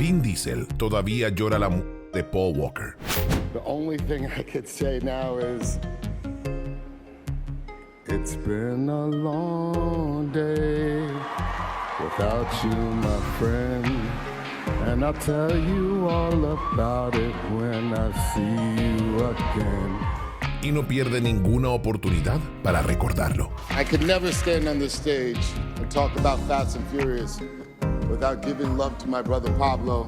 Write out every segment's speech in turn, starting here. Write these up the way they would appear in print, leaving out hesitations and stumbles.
Vin Diesel todavía llora la muerte de Paul Walker. The only thing I could say now is, it's been a long day without you, my friend, and I'll tell you all about it when I see you again. Y no pierde ninguna oportunidad para recordarlo. I could never stand on this stage and talk about Fast and Furious without giving love to my brother Pablo,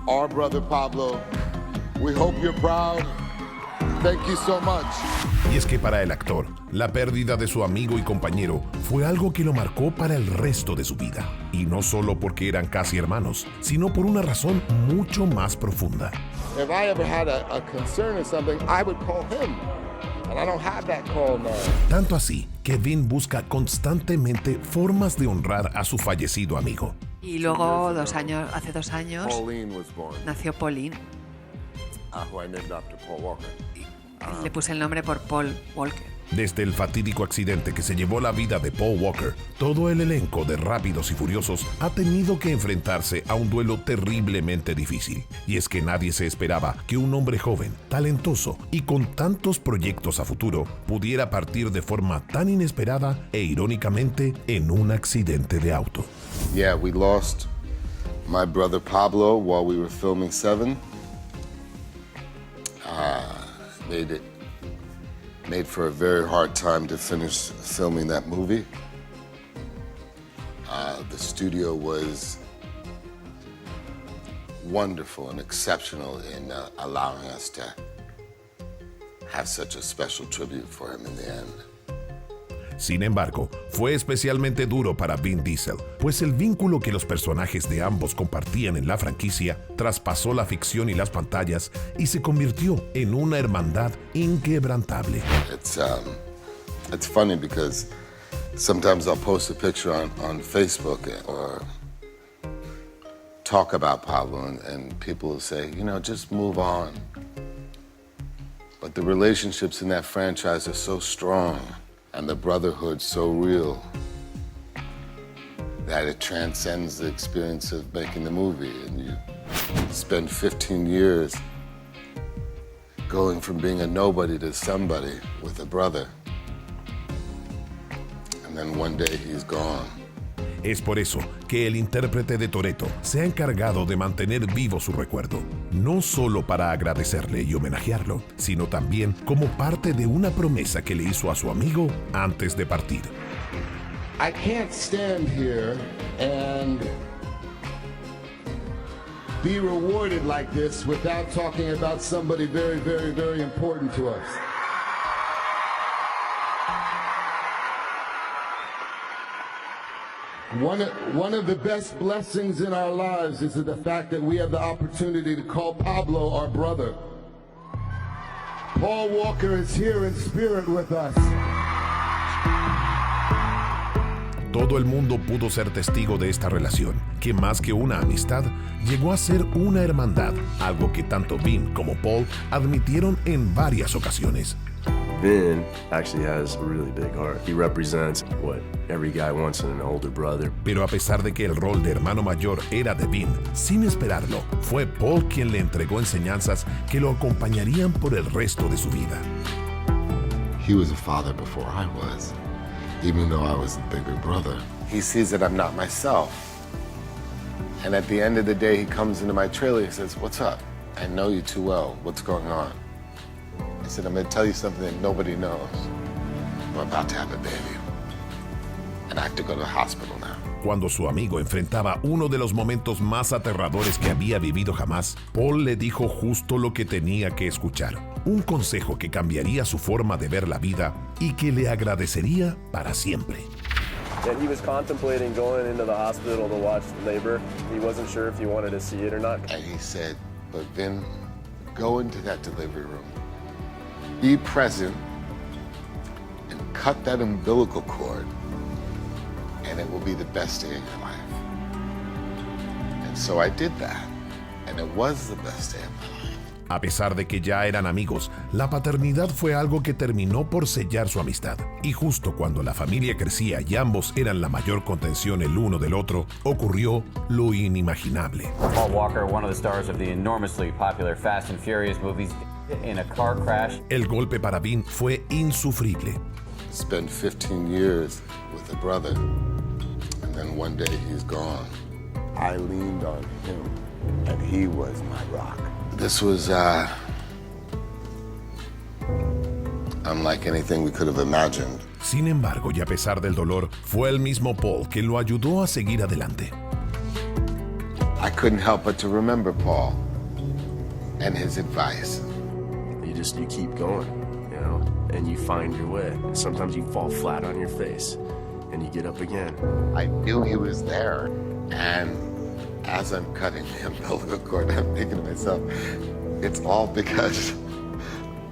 our brother Pablo. We hope you're proud. Thank you so much. Y es que para el actor, la pérdida de su amigo y compañero fue algo que lo marcó para el resto de su vida. Y no solo porque eran casi hermanos, sino por una razón mucho más profunda. If I ever had a concern or something, I would call him. And I don't have that call now. Tanto así que Vin busca constantemente formas de honrar a su fallecido amigo. Y luego hace 2 años, nació Pauline. Who I named after Paul Walker. Y le puse el nombre por Paul Walker. Desde el fatídico accidente que se llevó la vida de Paul Walker, todo el elenco de Rápidos y Furiosos ha tenido que enfrentarse a un duelo terriblemente difícil. Y es que nadie se esperaba que un hombre joven, talentoso y con tantos proyectos a futuro pudiera partir de forma tan inesperada e irónicamente en un accidente de auto. Yeah, we lost my brother Pablo while we were filming Seven. Made for a very hard time to finish filming that movie. The studio was wonderful and exceptional in allowing us to have such a special tribute for him in the end. Sin embargo, fue especialmente duro para Vin Diesel, pues el vínculo que los personajes de ambos compartían en la franquicia traspasó la ficción y las pantallas y se convirtió en una hermandad inquebrantable. It's funny because sometimes I'll post a picture on Facebook or talk about Pablo and people will say, you know, just move on. But the relationships in that franchise are so strong. And the brotherhood so real that it transcends the experience of making the movie. And you spend 15 years going from being a nobody to somebody with a brother. And then one day he's gone. Es por eso que el intérprete de Toretto se ha encargado de mantener vivo su recuerdo, no solo para agradecerle y homenajearlo, sino también como parte de una promesa que le hizo a su amigo antes de partir. I can't stand here and be rewarded like this without talking about somebody very, very, very important to us. One of the best blessings in our lives is the fact that we have the opportunity to call Pablo our brother. Paul Walker is here in spirit with us. Todo el mundo pudo ser testigo de esta relación, que más que una amistad, llegó a ser una hermandad, algo que tanto Vin como Paul admitieron en varias ocasiones. Vin actually has a really big heart. He represents what every guy wants in an older brother. Pero a pesar de que el rol de hermano mayor era de Vin, sin esperarlo, fue Paul quien le entregó enseñanzas que lo acompañarían por el resto de su vida. He was a father before I was, even though I was the bigger brother. He sees that I'm not myself. And at the end of the day, he comes into my trailer, he says, "What's up? I know you too well. What's going on?" I said, I'm going to tell you something that nobody knows. I'm about to have a baby. And I have to go to the hospital now. Cuando su amigo enfrentaba uno de los momentos más aterradores que había vivido jamás, Paul le dijo justo lo que tenía que escuchar. Un consejo que cambiaría su forma de ver la vida y que le agradecería para siempre. And he was contemplating going into the hospital to watch labor. He wasn't sure if he wanted to see it or not. And he said, but Vin, go into that delivery room. Be present and cut that umbilical cord, and it will be the best day of your life. And so I did that, and it was the best day of my life. A pesar de que ya eran amigos, la paternidad fue algo que terminó por sellar su amistad. Y justo cuando la familia crecía y ambos eran la mayor contención el uno del otro, ocurrió lo inimaginable. Paul Walker, one of the stars of the enormously popular Fast and Furious movies, in a car crash. El golpe para Vin fue insufrible. Spent 15 years with a brother, and then one day he's gone. I leaned on him, and he was my rock. This was unlike anything we could have imagined. Sin embargo, y a pesar del dolor, fue el mismo Paul que lo ayudó a seguir adelante. I couldn't help but to remember Paul and his advice. You keep going, you know, and you find your way. Sometimes you fall flat on your face, and you get up again. I knew he was there, and as I'm cutting the umbilical cord, I'm thinking to myself, it's all because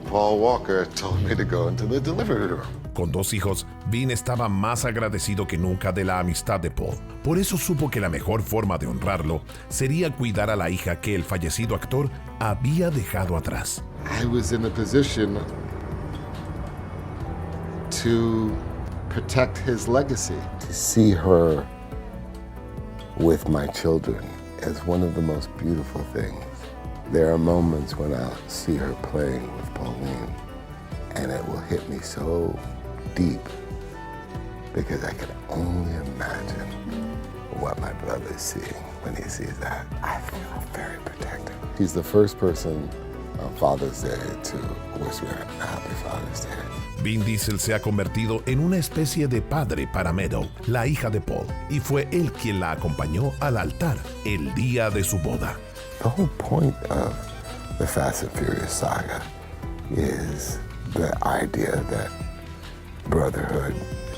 Paul Walker told me to go into the delivery room. Con 2 hijos, Vin estaba más agradecido que nunca de la amistad de Paul. Por eso supo que la mejor forma de honrarlo sería cuidar a la hija que el fallecido actor había dejado atrás. I was in a position to protect his legacy. To see her with my children is one of the most beautiful things. There are moments when I'll see her playing with Pauline, and it will hit me so deep because I can only imagine what my brother is seeing when he sees that. I feel very protected. He's the first person on Father's Day to wish me a happy Father's Day. Vin Diesel se ha convertido en una especie de padre para Meadow, la hija de Paul, y fue él quien la acompañó al altar el día de su boda. The whole point of the Fast and Furious saga is the idea that brotherhood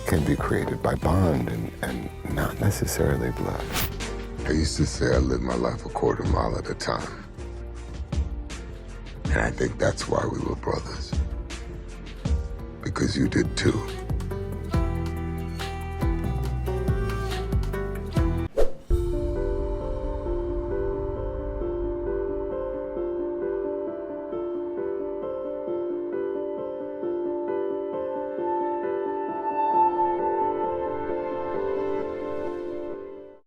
can be created by bond and not necessarily blood. I used to say I lived my life a quarter mile at a time. And I think that's why we were brothers. Because you did too.